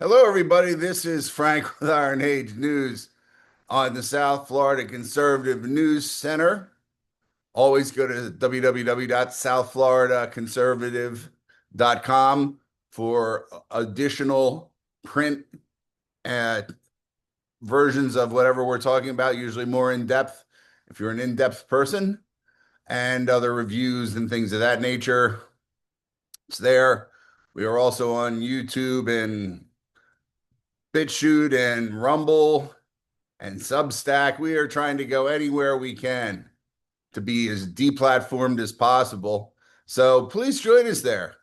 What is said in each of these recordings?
Hello, everybody. This is Frank with Iron Age News on the South Florida Conservative News Center. Always go to www.southfloridaconservative.com for additional print uh, versions of whatever we're talking about, usually more in depth if you're an in depth person, and other reviews and things of that nature. It's there. We are also on YouTube and BitChute and Rumble and Substack. We are trying to go anywhere we can to be as deplatformed as possible. So please join us there.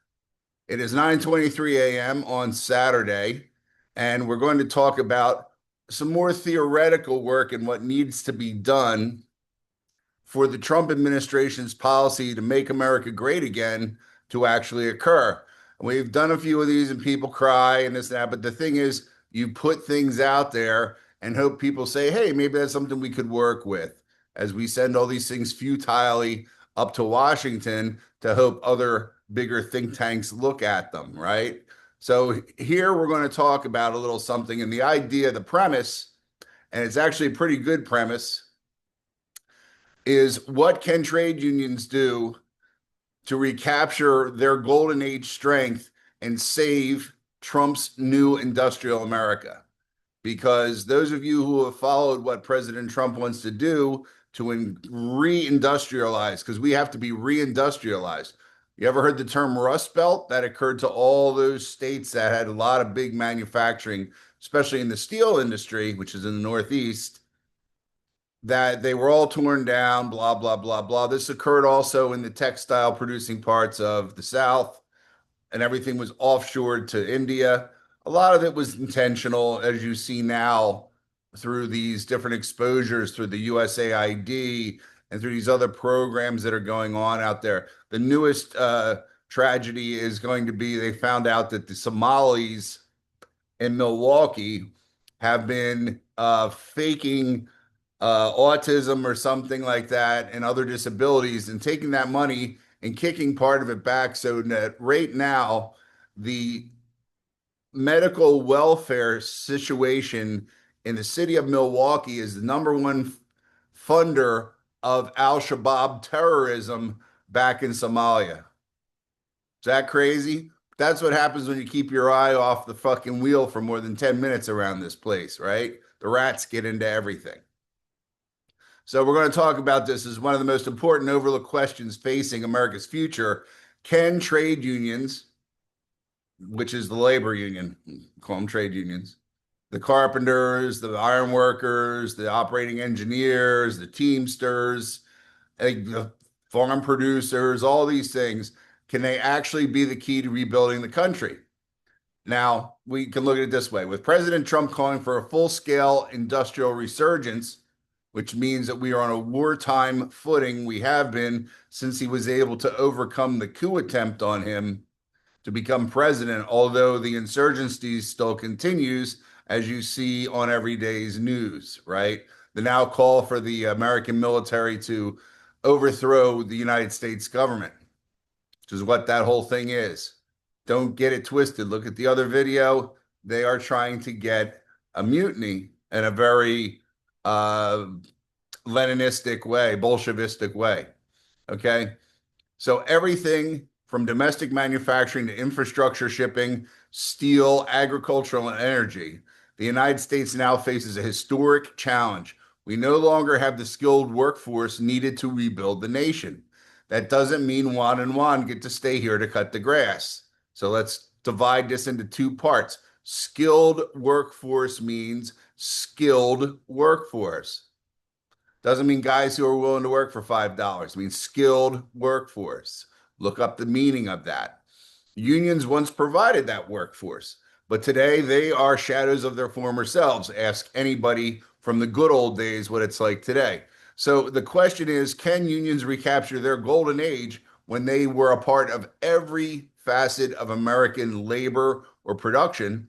It is 9:23 a.m. on Saturday, and we're going to talk about some more theoretical work and what needs to be done for the Trump administration's policy to make America great again to actually occur. We've done a few of these and people cry and this and that, but the thing is, you put things out there and hope people say, hey, maybe that's something we could work with as we send all these things futilely up to Washington to hope other bigger think tanks look at them, right? So here we're going to talk about a little something, and the idea, the premise, and it's actually a pretty good premise, is what can trade unions do to recapture their golden age strength and save Trump's new industrial America? Because those of you who have followed what President Trump wants to do to reindustrialize, because we have to be reindustrialized. You ever heard the term Rust Belt? That occurred to all those states that had a lot of big manufacturing, especially in the steel industry, which is in the Northeast, that they were all torn down, blah, blah, blah, blah. This occurred also in the textile producing parts of the South, and everything was offshored to India. A lot of it was intentional, as you see now through these different exposures through the USAID and through these other programs that are going on out there. The newest tragedy is going to be they found out that the Somalis in Milwaukee have been faking autism or something like that and other disabilities and taking that money and kicking part of it back so that right now the medical welfare situation in the city of Milwaukee is the number one funder of al-Shabaab terrorism back in Somalia. Is that crazy? That's what happens when you keep your eye off the fucking wheel for more than 10 minutes around this place, right? The rats get into everything. So we're going to talk about this as one of the most important overlooked questions facing America's future. Can trade unions, which is the labor union, call them trade unions, the carpenters, the iron workers, the operating engineers, the teamsters, the farm producers, all these things, can they actually be the key to rebuilding the country? Now, we can look at it this way. With President Trump calling for a full-scale industrial resurgence, which means that we are on a wartime footing, we have been since he was able to overcome the coup attempt on him to become president, although the insurgency still continues, as you see on every day's news, right? The now call for the American military to overthrow the United States government, which is what that whole thing is. Don't get it twisted. Look at the other video. They are trying to get a mutiny in a very Leninistic way, Bolshevistic way. Okay. So everything from domestic manufacturing to infrastructure shipping, steel, agricultural, and energy, the United States now faces a historic challenge. We no longer have the skilled workforce needed to rebuild the nation. That doesn't mean Juan and Juan get to stay here to cut the grass. So let's divide this into two parts. Skilled workforce means skilled workforce. Doesn't mean guys who are willing to work for $5. It means skilled workforce. Look up the meaning of that. Unions once provided that workforce, but today they are shadows of their former selves. Ask anybody from the good old days what it's like today. So the question is, can unions recapture their golden age when they were a part of every facet of American labor or production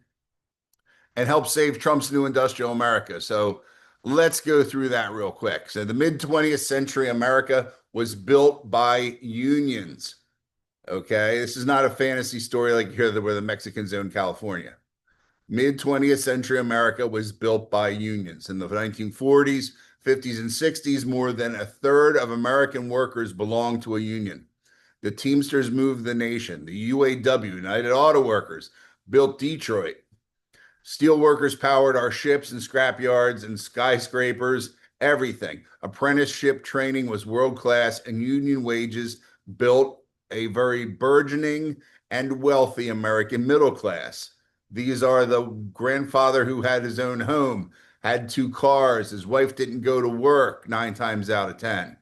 and help save Trump's new industrial America? So let's go through that real quick. So the mid 20th century America was built by unions. Okay, this is not a fantasy story like here where the Mexicans own California. Mid 20th century America was built by unions. In the 1940s, 50s, and 60s, more than a third of American workers belonged to a union. The Teamsters moved the nation. The UAW, United Auto Workers, built Detroit. Steelworkers powered our ships and scrapyards and skyscrapers, everything. Apprenticeship training was world class, and union wages built a very burgeoning and wealthy American middle class. These are the grandfather who had his own home, had two cars, his wife didn't go to work 9 times out of 10,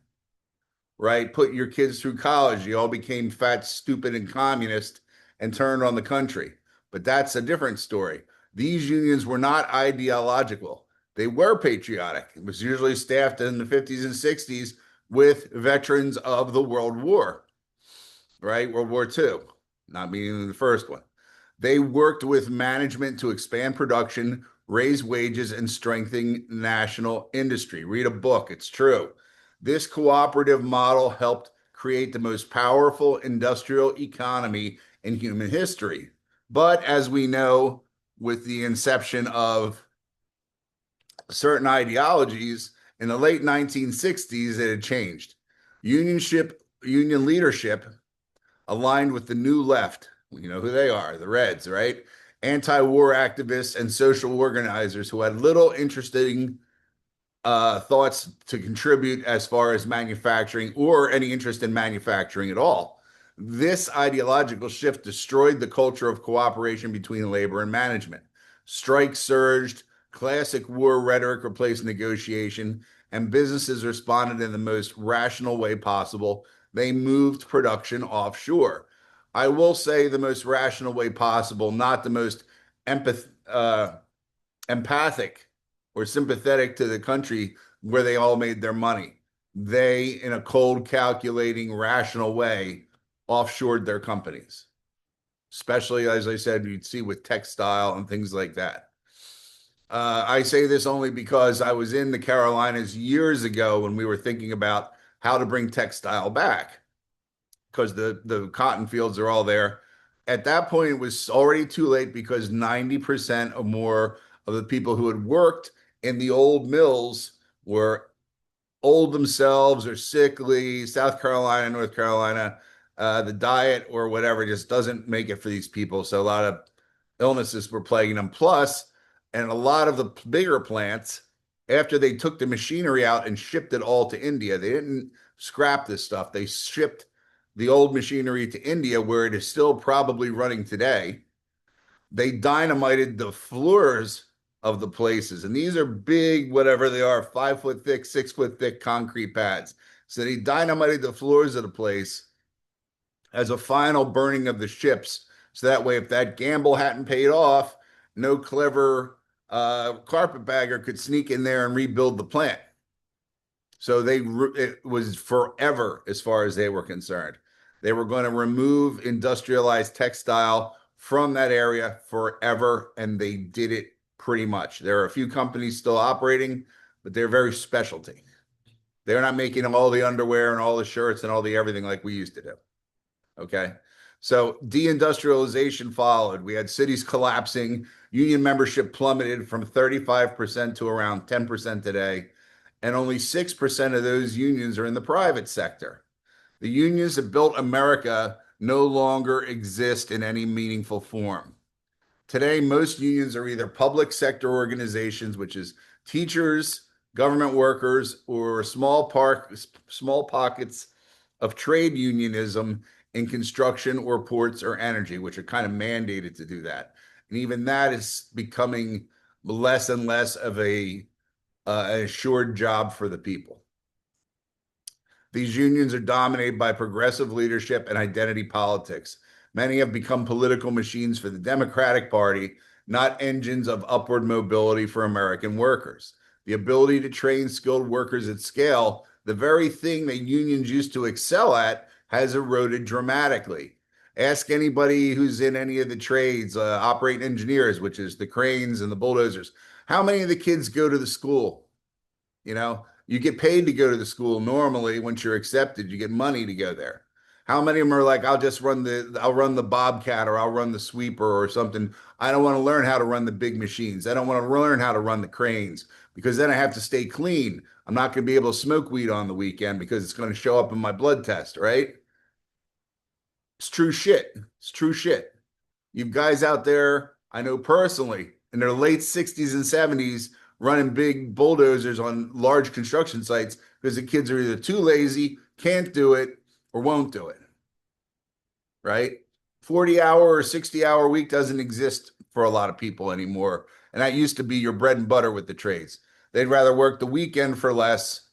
right? Put your kids through college. You all became fat, stupid, and communist and turned on the country. But that's a different story. These unions were not ideological. They were patriotic. It was usually staffed in the 50s and 60s with veterans of the World War, right? World War II, not meaning the first one. They worked with management to expand production, raise wages, and strengthen national industry. Read a book, it's true. This cooperative model helped create the most powerful industrial economy in human history. But as we know, with the inception of certain ideologies in the late 1960s, it had changed. Union leadership aligned with the new left. You know who they are, the Reds, right? Anti-war activists and social organizers who had little interesting thoughts to contribute as far as manufacturing or any interest in manufacturing at all. This ideological shift destroyed the culture of cooperation between labor and management. Strikes surged, classic war rhetoric replaced negotiation, and businesses responded in the most rational way possible. They moved production offshore. I will say the most rational way possible, not the most empathic or sympathetic to the country where they all made their money. They, in a cold, calculating, rational way, offshored their companies, especially, as I said, you'd see with textile and things like that. I say this only because I was in the Carolinas years ago when we were thinking about how to bring textile back because the cotton fields are all there. At that point, it was already too late because 90% or more of the people who had worked in the old mills were old themselves or sickly. South Carolina, North Carolina, the diet or whatever just doesn't make it for these people. So a lot of illnesses were plaguing them. Plus, and a lot of the bigger plants, after they took the machinery out and shipped it all to India, they didn't scrap this stuff. They shipped the old machinery to India, where it is still probably running today. They dynamited the floors of the places. And these are big, whatever they are, 5 foot thick, 6 foot thick concrete pads. So they dynamited the floors of the place as a final burning of the ships. So that way, if that gamble hadn't paid off, no clever carpetbagger could sneak in there and rebuild the plant. So it was forever as far as they were concerned. They were going to remove industrialized textile from that area forever, and they did it pretty much. There are a few companies still operating, but they're very specialty. They're not making all the underwear and all the shirts and all the everything like we used to do. Okay. So deindustrialization followed. We had cities collapsing. Union membership plummeted from 35% to around 10% today. And only 6% of those unions are in the private sector. The unions that built America no longer exist in any meaningful form. Today, most unions are either public sector organizations, which is teachers, government workers, or small pockets of trade unionism in construction or ports or energy, which are kind of mandated to do that. And even that is becoming less and less of an assured job for the people. These unions are dominated by progressive leadership and identity politics. Many have become political machines for the Democratic Party, not engines of upward mobility for American workers. The ability to train skilled workers at scale, the very thing that unions used to excel at, has eroded dramatically. Ask anybody who's in any of the trades, operating engineers, which is the cranes and the bulldozers. How many of the kids go to the school? You know, you get paid to go to the school normally. Once you're accepted, you get money to go there. How many of them are like, I'll run the Bobcat or I'll run the sweeper or something. I don't want to learn how to run the big machines. I don't want to learn how to run the cranes because then I have to stay clean. I'm not going to be able to smoke weed on the weekend because it's going to show up in my blood test, right? It's true shit. It's true shit. You've guys out there, I know personally, in their late 60s and 70s, running big bulldozers on large construction sites because the kids are either too lazy, can't do it, or won't do it, right? 40-hour or 60-hour week doesn't exist for a lot of people anymore. And that used to be your bread and butter with the trades. They'd rather work the weekend for less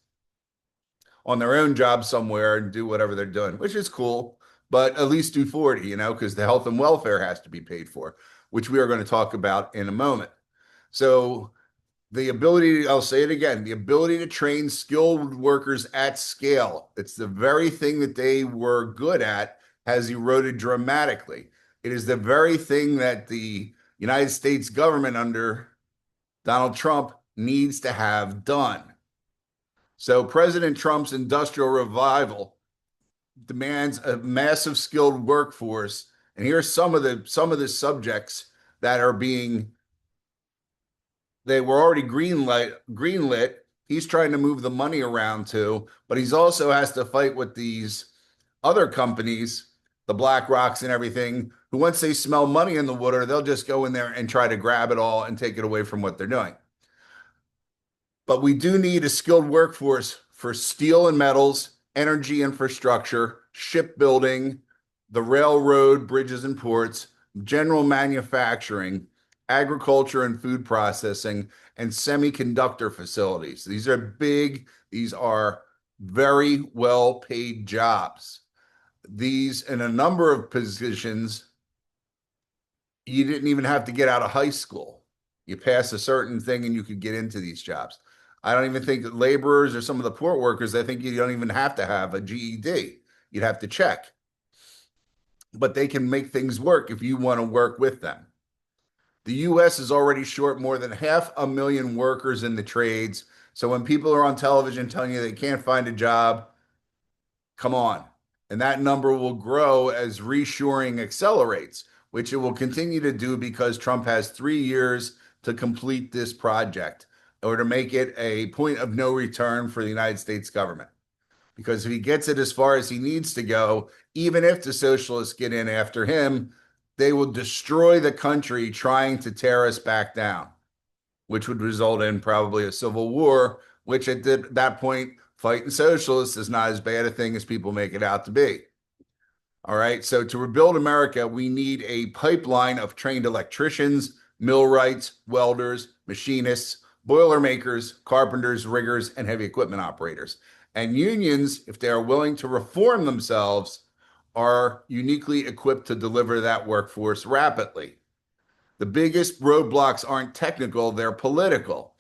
on their own job somewhere and do whatever they're doing, which is cool, but at least do 40, because the health and welfare has to be paid for, which we are going to talk about in a moment. So the ability, I'll say it again, the ability to train skilled workers at scale, it's the very thing that they were good at, has eroded dramatically. It is the very thing that the United States government under Donald Trump needs to have done. So President Trump's industrial revival demands a massive skilled workforce. And here's some of the subjects that are being they were already greenlit. He's trying to move the money around too, but he's also has to fight with these other companies, the Black Rocks and everything, who once they smell money in the water, they'll just go in there and try to grab it all and take it away from what they're doing. But we do need a skilled workforce for steel and metals, energy infrastructure, shipbuilding, the railroad, bridges and ports, general manufacturing, agriculture and food processing, and semiconductor facilities. These are very well paid jobs. These, in a number of positions, you didn't even have to get out of high school. You pass a certain thing and you could get into these jobs. I don't even think that laborers or some of the port workers, I think you don't even have to have a GED. You'd have to check. But they can make things work if you want to work with them. The US is already short more than 500,000 workers in the trades. So when people are on television telling you they can't find a job, come on. And that number will grow as reshoring accelerates, which it will continue to do because Trump has 3 years to complete this project or to make it a point of no return for the United States government. Because if he gets it as far as he needs to go, even if the socialists get in after him, they will destroy the country trying to tear us back down, which would result in probably a civil war, which at that point, fighting socialists is not as bad a thing as people make it out to be. All right. So to rebuild America, we need a pipeline of trained electricians, millwrights, welders, machinists, boilermakers, carpenters, riggers, and heavy equipment operators. And unions, if they are willing to reform themselves, are uniquely equipped to deliver that workforce rapidly. The biggest roadblocks aren't technical, they're political.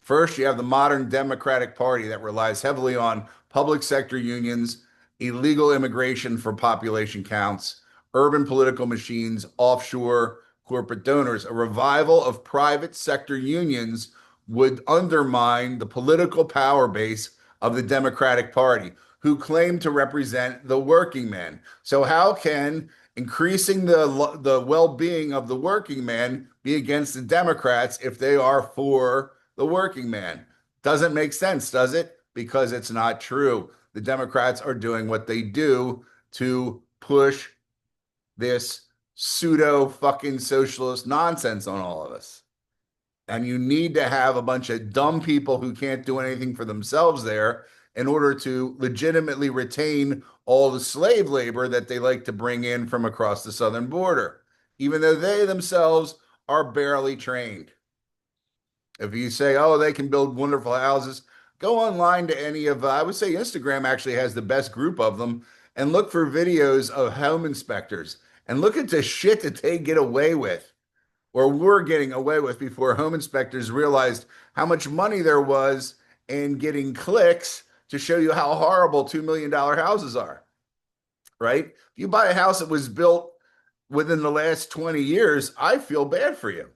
First, you have the modern Democratic Party that relies heavily on public sector unions, illegal immigration for population counts, urban political machines, offshore corporate donors. A revival of private sector unions would undermine the political power base of the Democratic Party, who claim to represent the working man. So, how can increasing the well-being of the working man be against the Democrats if they are for the working man? Doesn't make sense, does it? Because it's not true. The Democrats are doing what they do to push this pseudo fucking socialist nonsense on all of us. And you need to have a bunch of dumb people who can't do anything for themselves there in order to legitimately retain all the slave labor that they like to bring in from across the southern border, even though they themselves are barely trained. If you say, oh, they can build wonderful houses, go online to any of, I would say Instagram actually has the best group of them, and look for videos of home inspectors and look at the shit that they get away with or were getting away with before home inspectors realized how much money there was in getting clicks to show you how horrible $2 million houses are, right? If you buy a house that was built within the last 20 years, I feel bad for you.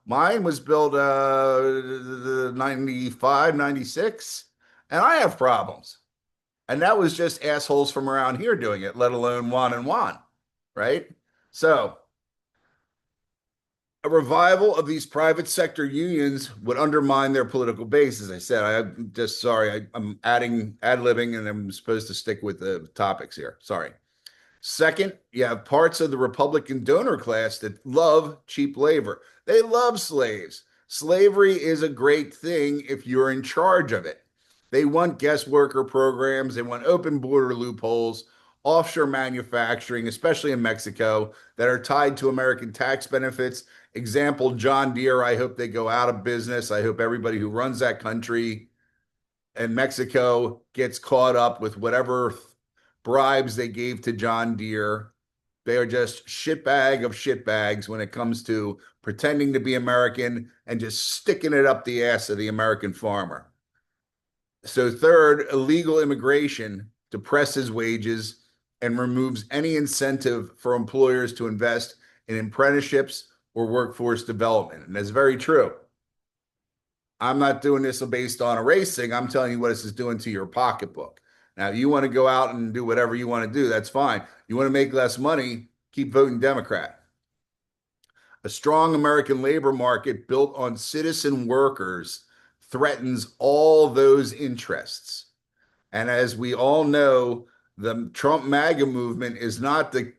Mine was built 95, 96, and I have problems. And that was just assholes from around here doing it, let alone Juan and Juan, right? So a revival of these private sector unions would undermine their political base. As I said, I'm just sorry, I'm adding ad-libbing and I'm supposed to stick with the topics here. Sorry. Second, you have parts of the Republican donor class that love cheap labor. They love slaves. Slavery is a great thing if you're in charge of it. They want guest worker programs, they want open border loopholes, offshore manufacturing, especially in Mexico, that are tied to American tax benefits. Example, John Deere, I hope they go out of business. I hope everybody who runs that country and Mexico gets caught up with whatever bribes they gave to John Deere. They are just shitbag of shitbags when it comes to pretending to be American and just sticking it up the ass of the American farmer. So, third, illegal immigration depresses wages and removes any incentive for employers to invest in apprenticeships or workforce development. And that's very true. I'm not doing this based on a race thing. I'm telling you what this is doing to your pocketbook. Now, you want to go out and do whatever you want to do, that's fine. You want to make less money, keep voting Democrat. A strong American labor market built on citizen workers threatens all those interests. And as we all know, the Trump MAGA movement is not the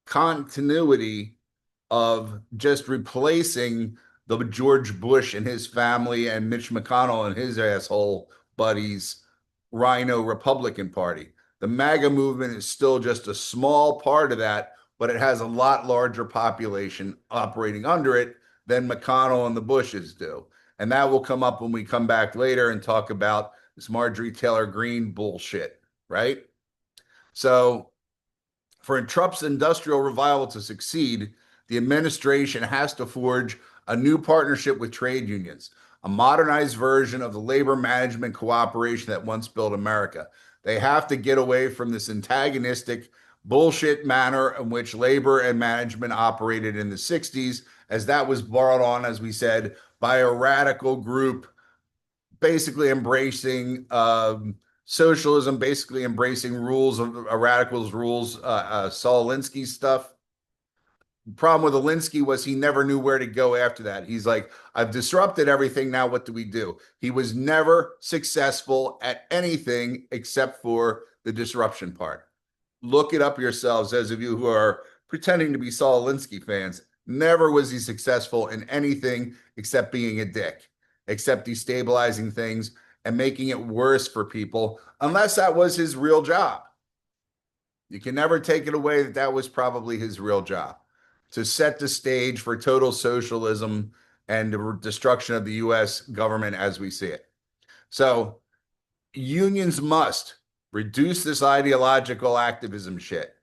continuity of just replacing the George Bush and his family and Mitch McConnell and his asshole buddies Rhino Republican Party. The MAGA movement is still just a small part of that, but it has a lot larger population operating under it than McConnell and the Bushes do. And that will come up when we come back later and talk about this Marjorie Taylor Greene bullshit, right? So for Trump's industrial revival to succeed, the administration has to forge a new partnership with trade unions, a modernized version of the labor management cooperation that once built America. They have to get away from this antagonistic bullshit manner in which labor and management operated in the 60s, as that was brought on, as we said, by a radical group basically embracing socialism, basically embracing rules of radicals' rules, Saul Alinsky stuff. The problem with Alinsky was he never knew where to go after that. He's like, I've disrupted everything. Now what do we do? He was never successful at anything except for the disruption part. Look it up yourselves, those of you who are pretending to be Saul Alinsky fans. Never was he successful in anything except being a dick, except destabilizing things and making it worse for people, unless that was his real job. You can never take it away that that was probably his real job, to set the stage for total socialism and the destruction of the US government as we see it. So unions must reduce this ideological activism shit,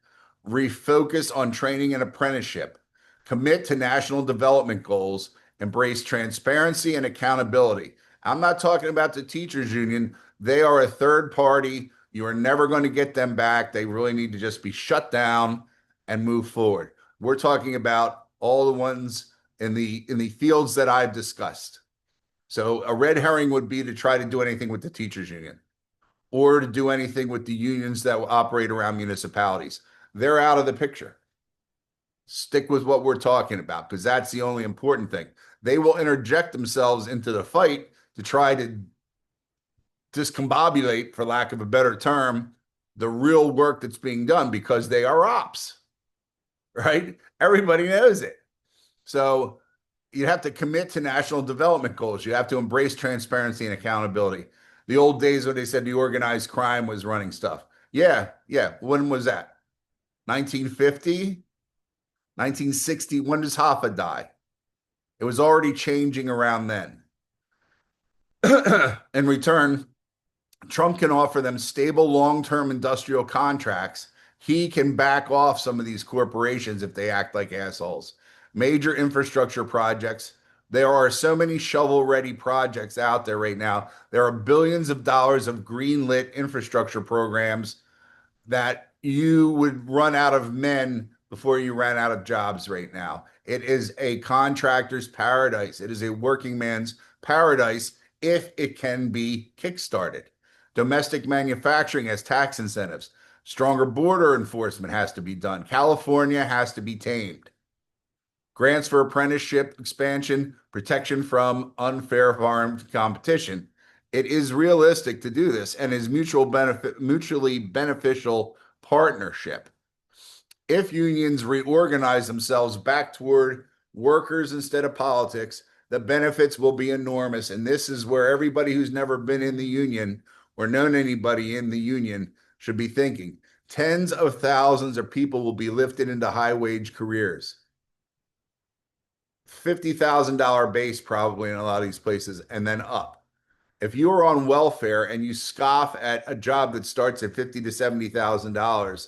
refocus on training and apprenticeship, commit to national development goals, embrace transparency and accountability. I'm not talking about the teachers union. They are a third party. You are never going to get them back. They really need to just be shut down and move forward. We're talking about all the ones in the fields that I've discussed. So a red herring would be to try to do anything with the teachers union or to do anything with the unions that operate around municipalities. They're out of the picture. Stick with what we're talking about because that's the only important thing. They will interject themselves into the fight to try to discombobulate, for lack of a better term, the real work that's being done because they are ops, right? Everybody knows it. So you have to commit to national development goals. You have to embrace transparency and accountability. The old days when they said the organized crime was running stuff. Yeah, yeah. When was that? 1950? 1960? When does Hoffa die? It was already changing around then. In return, Trump can offer them stable long-term industrial contracts. He can back off some of these corporations if they act like assholes. Major infrastructure projects. There are so many shovel-ready projects out there right now. There are billions of dollars of green-lit infrastructure programs that you would run out of men before you ran out of jobs right now. It is a contractor's paradise. It is a working man's paradise if it can be kickstarted. Domestic manufacturing has tax incentives. Stronger border enforcement has to be done. California has to be tamed. Grants for apprenticeship expansion, protection from unfair foreign competition. It is realistic to do this and is mutually beneficial partnership. If unions reorganize themselves back toward workers instead of politics, the benefits will be enormous. And this is where everybody who's never been in the union or known anybody in the union should be thinking. Tens of thousands of people will be lifted into high wage careers. $50,000 base probably in a lot of these places and then up. If you are on welfare and you scoff at a job that starts at $50,000 to $70,000,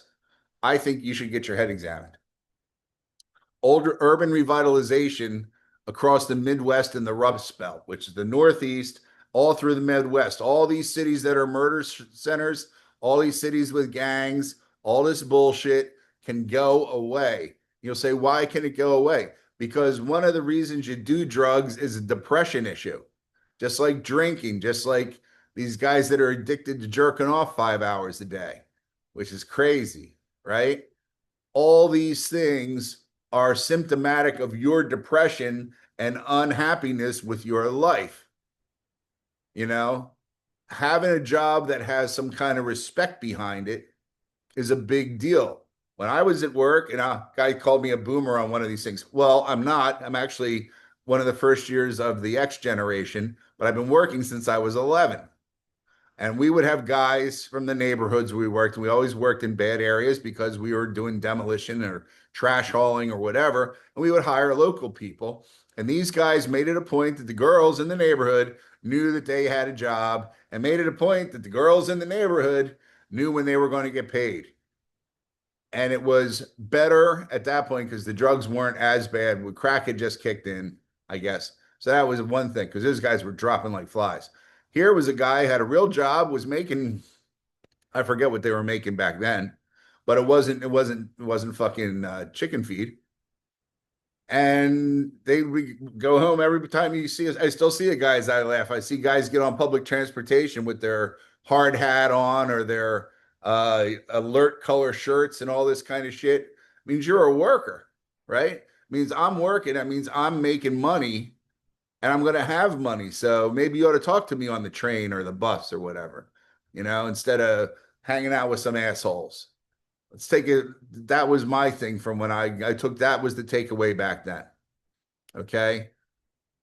I think you should get your head examined. Older urban revitalization across the Midwest and the Rust Belt, which is the Northeast, all through the Midwest, all these cities that are murder centers, all these cities with gangs, all this bullshit can go away. You'll say, why can it go away? Because one of the reasons you do drugs is a depression issue, just like drinking, just like these guys that are addicted to jerking off 5 hours a day, which is crazy, right? All these things are symptomatic of your depression and unhappiness with your life. You know, having a job that has some kind of respect behind it is a big deal. When I was at work, and a guy called me a boomer on one of these things. Well, I'm not. I'm actually one of the first years of the X generation, but I've been working since I was 11. And we would have guys from the neighborhoods we worked, and we always worked in bad areas because we were doing demolition or trash hauling or whatever. And we would hire local people. And these guys made it a point that the girls in the neighborhood knew that they had a job and made it a point that the girls in the neighborhood knew when they were going to get paid. And it was better at that point because the drugs weren't as bad. Crack had just kicked in, I guess. So that was one thing because those guys were dropping like flies. Here was a guy who had a real job, was making, I forget what they were making back then, but it wasn't fucking chicken feed. And they would go home every time you see us. I still see the guys. I laugh. I see guys get on public transportation with their hard hat on or their alert color shirts and all this kind of shit. It means you're a worker, right? It means I'm working. That means I'm making money and I'm going to have money. So maybe you ought to talk to me on the train or the bus or whatever, instead of hanging out with some assholes. Let's take it. That was my thing from when I took that was the takeaway back then. Okay.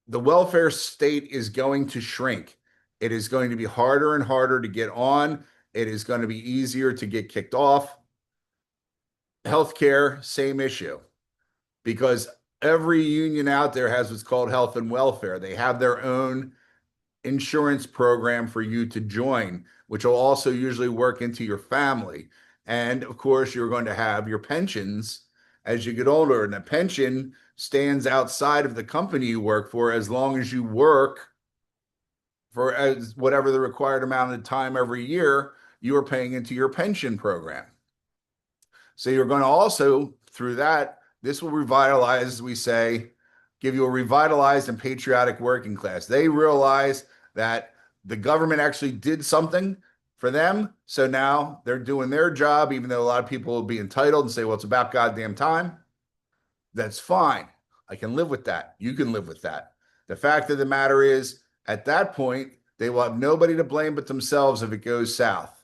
The welfare state is going to shrink. It is going to be harder and harder to get on. It is going to be easier to get kicked off. Healthcare, same issue. Because every union out there has what's called health and welfare. They have their own insurance program for you to join, which will also usually work into your family. And of course, you're going to have your pensions as you get older. And the pension stands outside of the company you work for as long as you work for as whatever the required amount of time every year you are paying into your pension program. So you're going to also, through that, this will revitalize, as we say, give you a revitalized and patriotic working class. They realize that the government actually did something for them. So now they're doing their job, even though a lot of people will be entitled and say, well, it's about goddamn time. That's fine. I can live with that. You can live with that. The fact of the matter is, at that point, they will have nobody to blame but themselves if it goes south.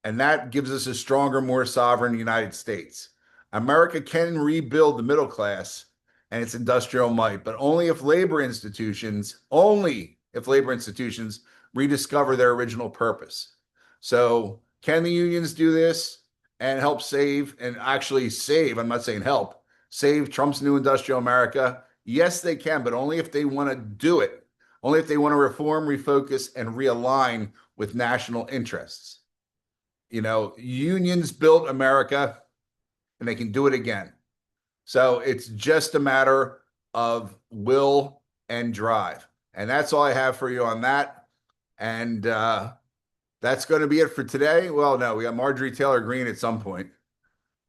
And that gives us a stronger, more sovereign United States. America can rebuild the middle class and its industrial might, but only if labor institutions rediscover their original purpose. So can the unions do this and help save and actually save, I'm not saying help, save Trump's new industrial America? Yes, they can, but only if they want to do it. Only if they want to reform, refocus, and realign with national interests. Unions built America and they can do it again. So it's just a matter of will and drive. And that's all I have for you on that. And that's going to be it for today. Well, no, we got Marjorie Taylor Greene at some point.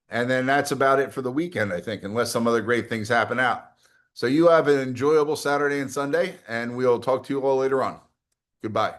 And then that's about it for the weekend, I think, unless some other great things happen out. So you have an enjoyable Saturday and Sunday, and we'll talk to you all later on. Goodbye.